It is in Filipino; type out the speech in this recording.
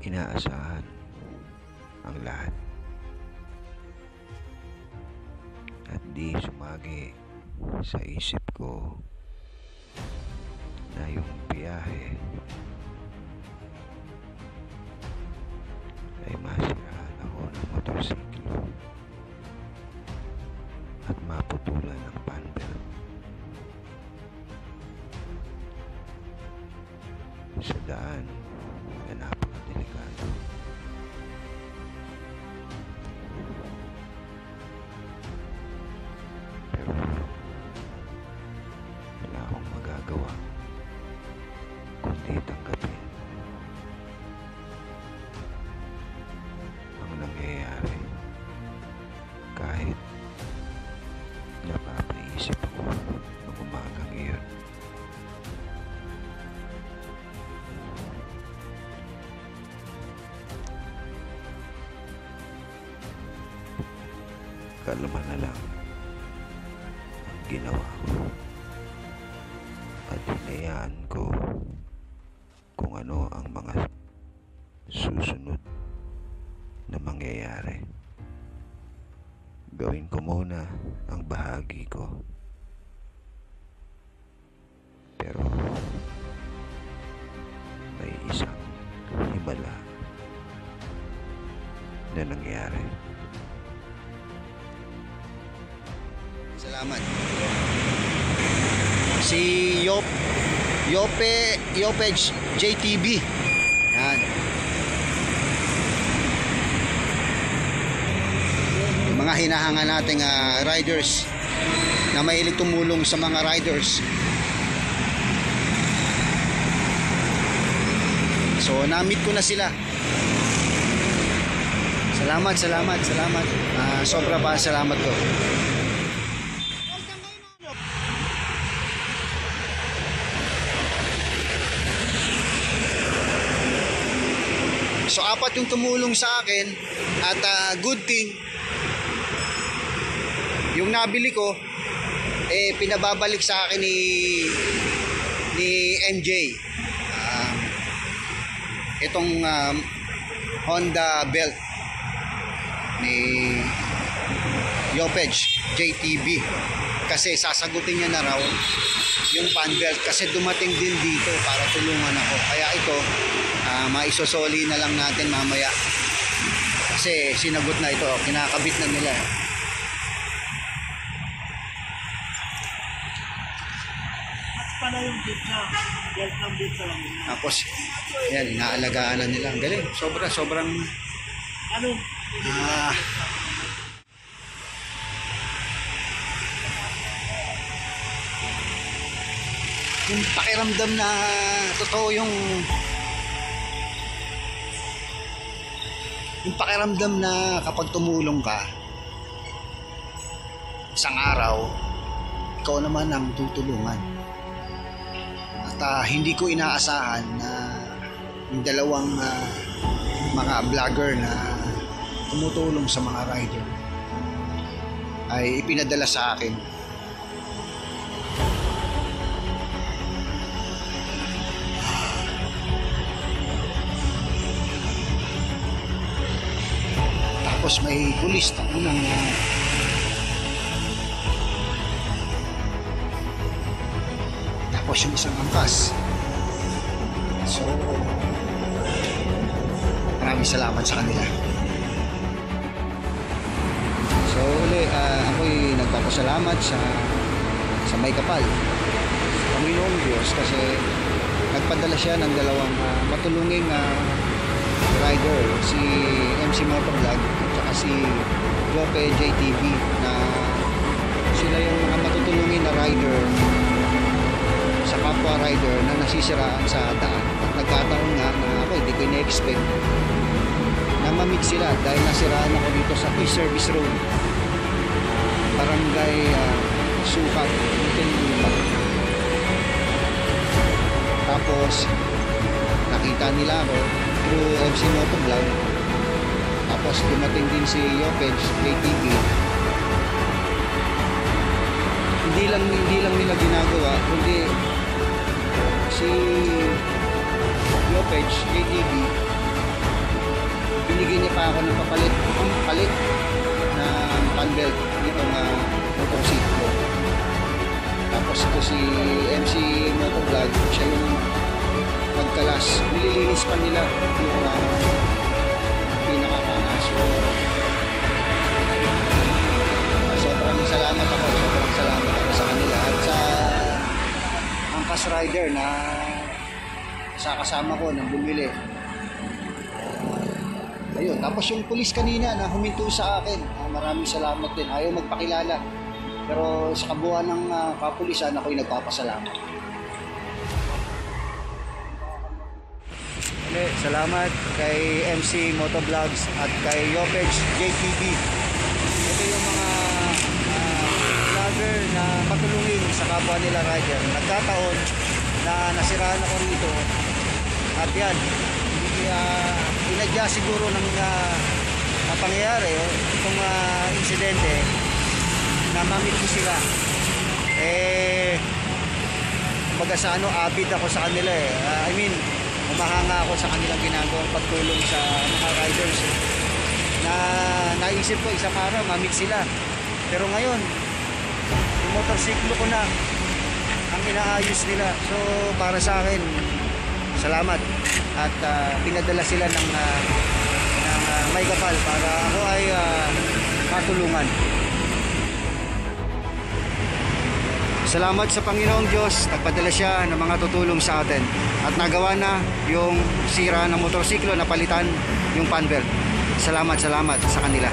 inaasahan ang lahat at di sumagi sa isip ko na yung biyahe ay masiraan ako ng motorsiklo at maputulan ng panbelt sa daan na napakadelikado. Pero wala akong magagawa kundi tanggapin ang nangyayari kahit napapaisip ako ng umagang iyon. Kalma na lang ang ginawa ko at hinayaan ko kung ano ang mga susunod na mangyayari. Gawin ko muna ang bahagi ko, pero may isang himala na nangyari. Salamat. Si Yope JTB. Yan. Yung mga hinahanga nating riders na mahilig tumulong sa mga riders. So, na-meet ko na sila. Salamat. Sobra pa salamat ko. So, 4 yung tumulong sa akin at good thing yung nabili ko pinababalik sa akin ni MJ itong Honda belt ni Yopej JTB kasi sasagutin niya na raw yung fan belt kasi dumating din dito para tulungan ako, kaya ito maisosoli na lang natin mamaya kasi sinagot na ito, kinakabit na nila. Para yung pizza, belt ng pizza lang. Tapos yan, inaalagaan na nila, ang galing, sobrang Ano? Yung pakiramdam na totoo yung pakiramdam na kapag tumulong ka isang araw ikaw naman ang tutulungan at hindi ko inaasahan na yung dalawang mga vlogger na tumutulong sa mga rider ay ipinadala sa akin tapos may pulis na unang tapos yung isang angkas. So maraming salamat sa kanila. So uli ako'y nagpapasalamat sa may kapal sa Panginoong Diyos kasi nagpadala siya ng dalawang matulunging rider, si MC Motovlog at si Yope JTV na sila yung mga matutulungin na rider sa kapwa rider na nasisiraan sa daan at nagkataon nga na ako hindi ko ina-expect na ma-meet sila dahil nasiraan ako dito sa P-Service Road Barangay Sukat tapos nakita nila ako through MC Motovlog tapos dumating din si Yopej JTV. Hindi lang nila ginagawa kundi si Yopej JTV ako ng palit ng panbelt nitong motorsiklo. Tapos ito si MC Motovlog, siya yung nagkalas. Nililinis pa nila yung pinakakanas. Sobrang salamat ako sa kanila at sa angkas rider na kasama ko nang bumili. Ayun, tapos yung pulis kanina na huminto sa akin, maraming salamat din. Ayaw magpakilala, pero sa kabuuan ng kapulisan ako'y nagpapasalamat. Salamat kay MC Motovlogs at kay Yopage JTV. Ito yung mga vlogger na matulungin sa kapwa nila rider. Nagkataon na nasiraan ako rito at yan, inadya siguro ng pangyayari itong insidente na mamit ko sila. Kumbaga sa abid ako sa kanila I mean, umahanga ako sa kanilang ginagawang pagtulong sa mga riders na naisip ko isa para mamit sila. Pero ngayon, yung motorsiklo ko na ang inaayos nila. So para sa akin, salamat. At pinadala sila ng may kapal para ako ay matulungan. Salamat sa Panginoong Diyos, nagpadala siya ng mga tutulong sa atin at nagawa na yung sira ng motorsiklo, napalitan yung panbelt. Salamat sa kanila.